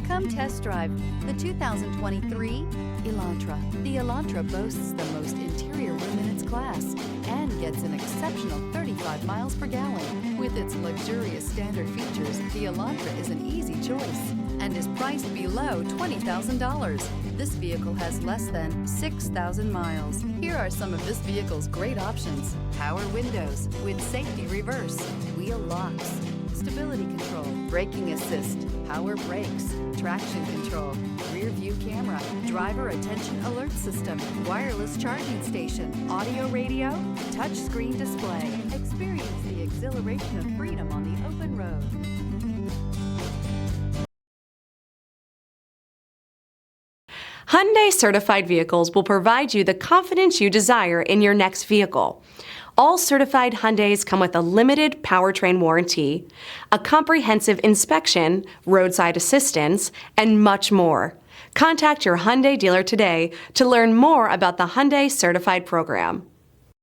Come test drive the 2023 ELANTRA. The ELANTRA boasts the most interior room in its class and gets an exceptional 35 miles per gallon. With its luxurious standard features, the ELANTRA is an easy choice and is priced below $20,000. This vehicle has less than 6,000 miles. Here are some of this vehicle's great options: power windows with safety reverse, wheel locks, stability control, braking assist, power brakes, traction control, rear view camera, driver attention alert system, wireless charging station, audio radio, touch screen display. Experience the exhilaration of freedom on the open road. Hyundai certified vehicles will provide you the confidence you desire in your next vehicle. All certified Hyundais come with a limited powertrain warranty, a comprehensive inspection, roadside assistance, and much more. Contact your Hyundai dealer today to learn more about the Hyundai Certified program.